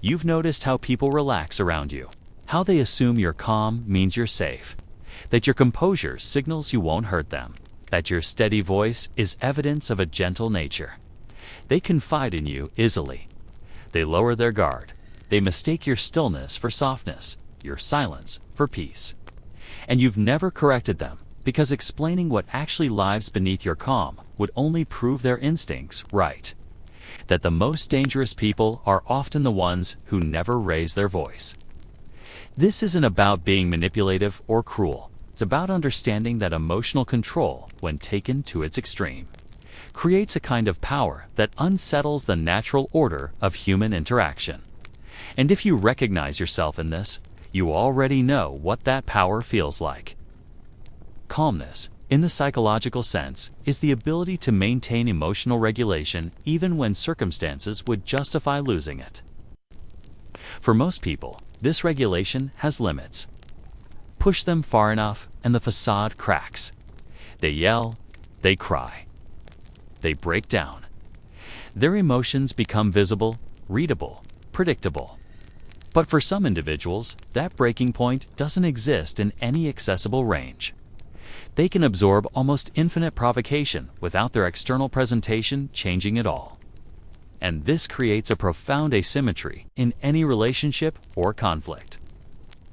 You've noticed how people relax around you, how they assume you're calm means you're safe, that your composure signals you won't hurt them, that your steady voice is evidence of a gentle nature. They confide in you easily. They lower their guard. They mistake your stillness for softness, your silence for peace. And you've never corrected them, because explaining what actually lies beneath your calm would only prove their instincts right. That the most dangerous people are often the ones who never raise their voice. This isn't about being manipulative or cruel. It's about understanding that emotional control, when taken to its extreme, creates a kind of power that unsettles the natural order of human interaction. And if you recognize yourself in this, you already know what that power feels like. Calmness, in the psychological sense, is the ability to maintain emotional regulation even when circumstances would justify losing it. For most people, this regulation has limits. Push them far enough and the facade cracks. They yell, they cry, they break down. Their emotions become visible, readable, predictable. But for some individuals, that breaking point doesn't exist in any accessible range. They can absorb almost infinite provocation without their external presentation changing at all. And this creates a profound asymmetry in any relationship or conflict.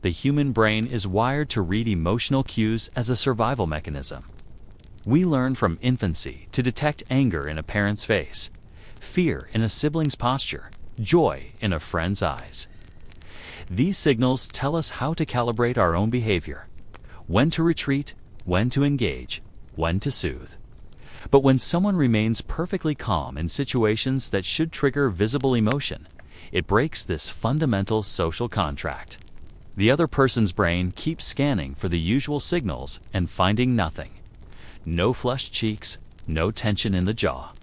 The human brain is wired to read emotional cues as a survival mechanism. We learn from infancy to detect anger in a parent's face, fear in a sibling's posture, joy in a friend's eyes. These signals tell us how to calibrate our own behavior, when to retreat, when to engage, when to soothe. But when someone remains perfectly calm in situations that should trigger visible emotion, it breaks this fundamental social contract. The other person's brain keeps scanning for the usual signals and finding nothing. No flushed cheeks, no tension in the jaw,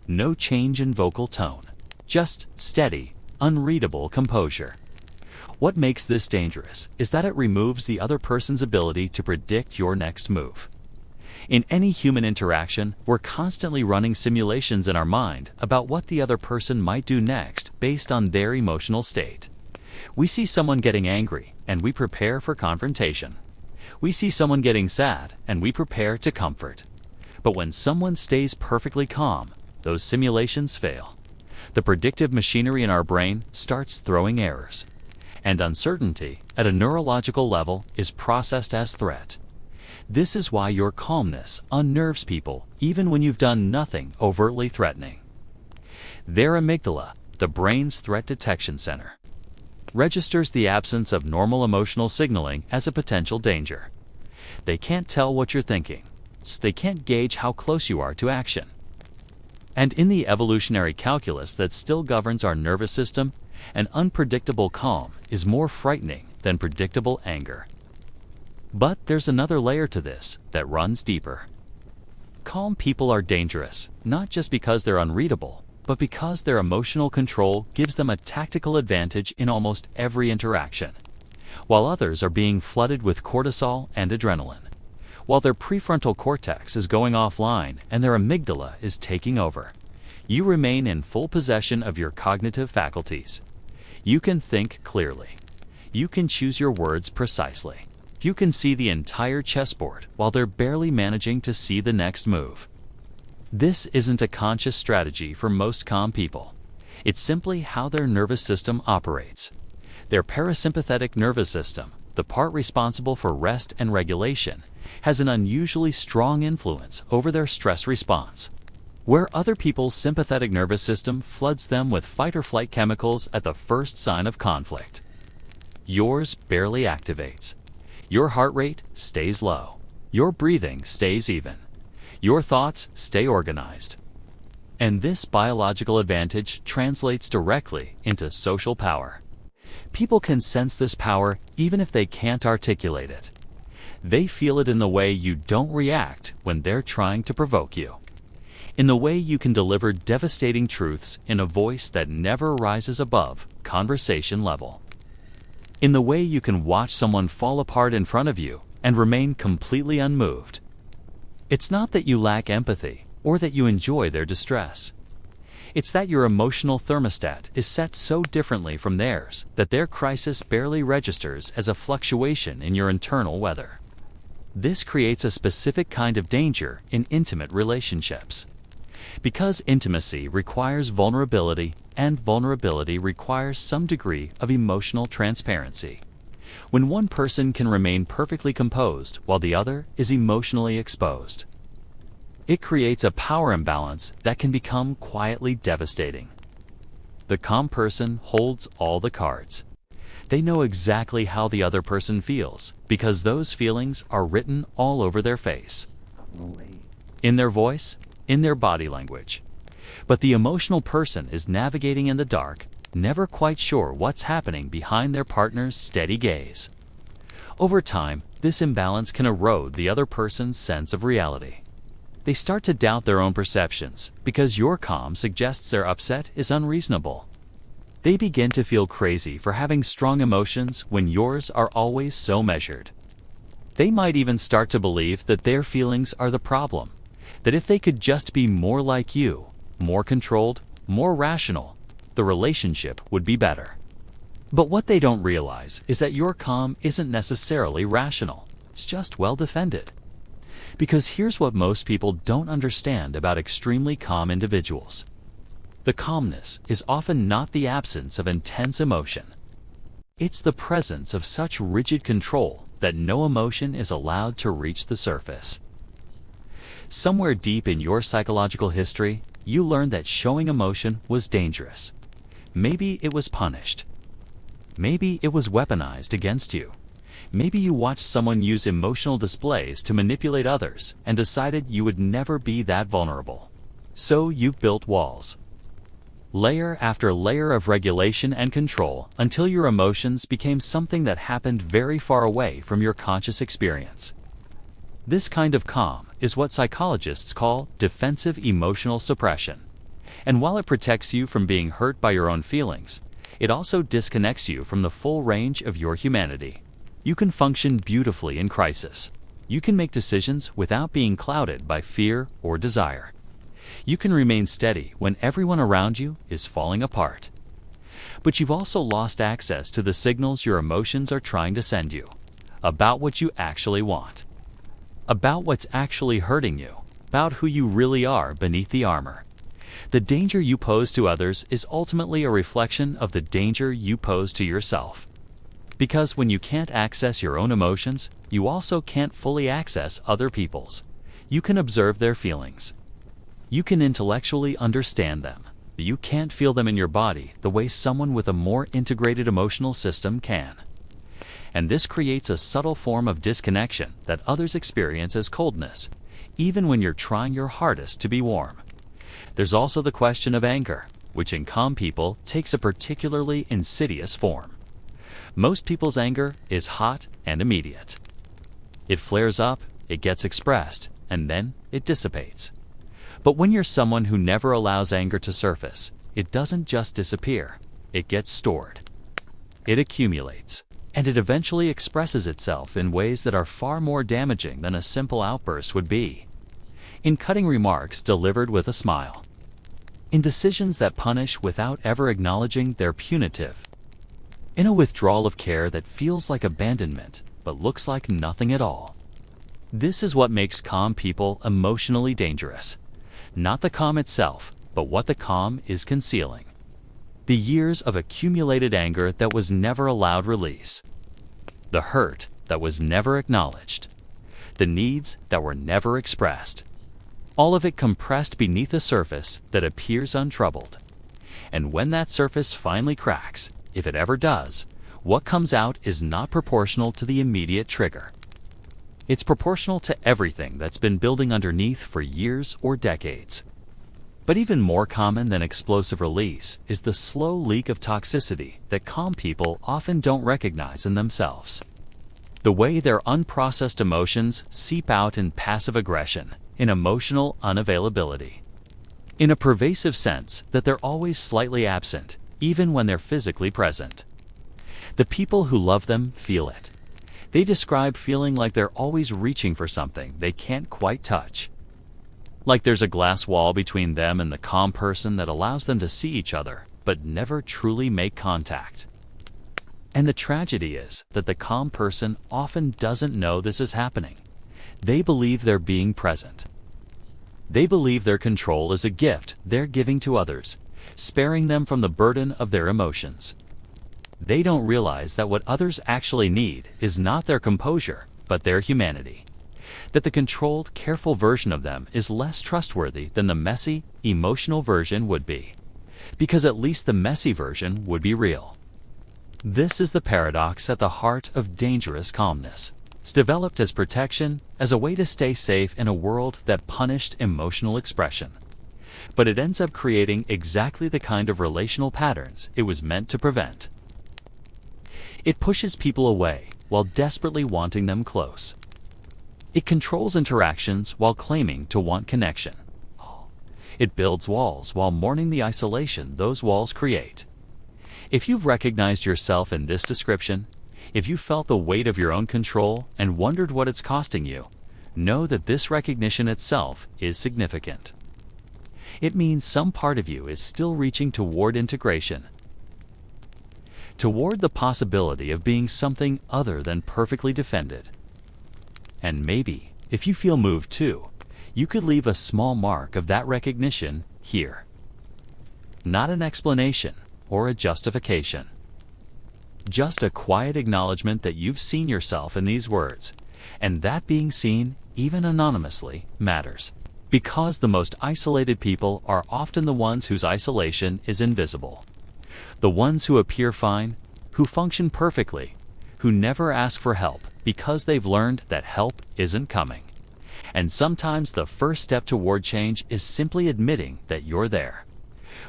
no change in vocal tone, just steady, unreadable composure. What makes this dangerous is that it removes the other person's ability to predict your next move. In any human interaction, we're constantly running simulations in our mind about what the other person might do next based on their emotional state. We see someone getting angry, and we prepare for confrontation. We see someone getting sad, and we prepare to comfort. But when someone stays perfectly calm, those simulations fail. The predictive machinery in our brain starts throwing errors. And uncertainty, at a neurological level, is processed as threat. This is why your calmness unnerves people even when you've done nothing overtly threatening. Their amygdala, the brain's threat detection center, registers the absence of normal emotional signaling as a potential danger. They can't tell what you're thinking, so they can't gauge how close you are to action. And in the evolutionary calculus that still governs our nervous system, an unpredictable calm is more frightening than predictable anger. But there's another layer to this that runs deeper. Calm people are dangerous, not just because they're unreadable, but because their emotional control gives them a tactical advantage in almost every interaction. While others are being flooded with cortisol and adrenaline, while their prefrontal cortex is going offline and their amygdala is taking over, you remain in full possession of your cognitive faculties. You can think clearly. You can choose your words precisely. You can see the entire chessboard while they're barely managing to see the next move. This isn't a conscious strategy for most calm people. It's simply how their nervous system operates. Their parasympathetic nervous system, the part responsible for rest and regulation, has an unusually strong influence over their stress response. Where other people's sympathetic nervous system floods them with fight-or-flight chemicals at the first sign of conflict, yours barely activates. Your heart rate stays low. Your breathing stays even. Your thoughts stay organized. And this biological advantage translates directly into social power. People can sense this power even if they can't articulate it. They feel it in the way you don't react when they're trying to provoke you, in the way you can deliver devastating truths in a voice that never rises above conversation level, in the way you can watch someone fall apart in front of you and remain completely unmoved. It's not that you lack empathy or that you enjoy their distress. It's that your emotional thermostat is set so differently from theirs that their crisis barely registers as a fluctuation in your internal weather. This creates a specific kind of danger in intimate relationships. Because intimacy requires vulnerability, and vulnerability requires some degree of emotional transparency. When one person can remain perfectly composed while the other is emotionally exposed, it creates a power imbalance that can become quietly devastating. The calm person holds all the cards. They know exactly how the other person feels because those feelings are written all over their face, in their voice, in their body language. But the emotional person is navigating in the dark, never quite sure what's happening behind their partner's steady gaze. Over time, this imbalance can erode the other person's sense of reality. They start to doubt their own perceptions because your calm suggests their upset is unreasonable. They begin to feel crazy for having strong emotions when yours are always so measured. They might even start to believe that their feelings are the problem, that if they could just be more like you, more controlled, more rational, the relationship would be better. But what they don't realize is that your calm isn't necessarily rational. It's just well defended. Because here's what most people don't understand about extremely calm individuals. The calmness is often not the absence of intense emotion. It's the presence of such rigid control that no emotion is allowed to reach the surface. Somewhere deep in your psychological history, you learned that showing emotion was dangerous. Maybe it was punished. Maybe it was weaponized against you. Maybe you watched someone use emotional displays to manipulate others and decided you would never be that vulnerable. So you built walls. Layer after layer of regulation and control until your emotions became something that happened very far away from your conscious experience. This kind of calm is what psychologists call defensive emotional suppression. And while it protects you from being hurt by your own feelings, it also disconnects you from the full range of your humanity. You can function beautifully in crisis. You can make decisions without being clouded by fear or desire. You can remain steady when everyone around you is falling apart. But you've also lost access to the signals your emotions are trying to send you, about what you actually want, about what's actually hurting you, about who you really are beneath the armor. The danger you pose to others is ultimately a reflection of the danger you pose to yourself. Because when you can't access your own emotions, you also can't fully access other people's. You can observe their feelings. You can intellectually understand them, but you can't feel them in your body the way someone with a more integrated emotional system can. And this creates a subtle form of disconnection that others experience as coldness, even when you're trying your hardest to be warm. There's also the question of anger, which in calm people takes a particularly insidious form. Most people's anger is hot and immediate. It flares up, it gets expressed, and then it dissipates. But when you're someone who never allows anger to surface, it doesn't just disappear, it gets stored. It accumulates, and it eventually expresses itself in ways that are far more damaging than a simple outburst would be. In cutting remarks delivered with a smile. In decisions that punish without ever acknowledging they're punitive. In a withdrawal of care that feels like abandonment, but looks like nothing at all. This is what makes calm people emotionally dangerous. Not the calm itself, but what the calm is concealing. The years of accumulated anger that was never allowed release. The hurt that was never acknowledged. The needs that were never expressed. All of it compressed beneath a surface that appears untroubled. And when that surface finally cracks, if it ever does, what comes out is not proportional to the immediate trigger. It's proportional to everything that's been building underneath for years or decades. But even more common than explosive release is the slow leak of toxicity that calm people often don't recognize in themselves. The way their unprocessed emotions seep out in passive aggression, in emotional unavailability. In a pervasive sense that they're always slightly absent, even when they're physically present. The people who love them feel it. They describe feeling like they're always reaching for something they can't quite touch. Like there's a glass wall between them and the calm person that allows them to see each other, but never truly make contact. And the tragedy is that the calm person often doesn't know this is happening. They believe they're being present. They believe their control is a gift they're giving to others, sparing them from the burden of their emotions. They don't realize that what others actually need is not their composure, but their humanity. That the controlled, careful version of them is less trustworthy than the messy, emotional version would be. Because at least the messy version would be real. This is the paradox at the heart of dangerous calmness. It's developed as protection, as a way to stay safe in a world that punished emotional expression. But it ends up creating exactly the kind of relational patterns it was meant to prevent. It pushes people away while desperately wanting them close. It controls interactions while claiming to want connection. It builds walls while mourning the isolation those walls create. If you've recognized yourself in this description, if you felt the weight of your own control and wondered what it's costing you, know that this recognition itself is significant. It means some part of you is still reaching toward integration, toward the possibility of being something other than perfectly defended. And maybe, if you feel moved too, you could leave a small mark of that recognition here. Not an explanation or a justification. Just a quiet acknowledgement that you've seen yourself in these words, and that being seen, even anonymously, matters. Because the most isolated people are often the ones whose isolation is invisible. The ones who appear fine, who function perfectly, who never ask for help because they've learned that help isn't coming. And sometimes the first step toward change is simply admitting that you're there.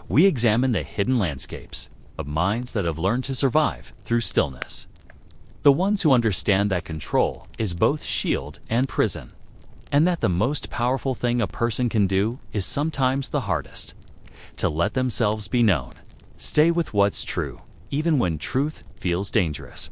We examine the hidden landscapes of minds that have learned to survive through stillness. The ones who understand that control is both shield and prison, and that the most powerful thing a person can do is sometimes the hardest: to let themselves be known. Stay with what's true, even when truth feels dangerous.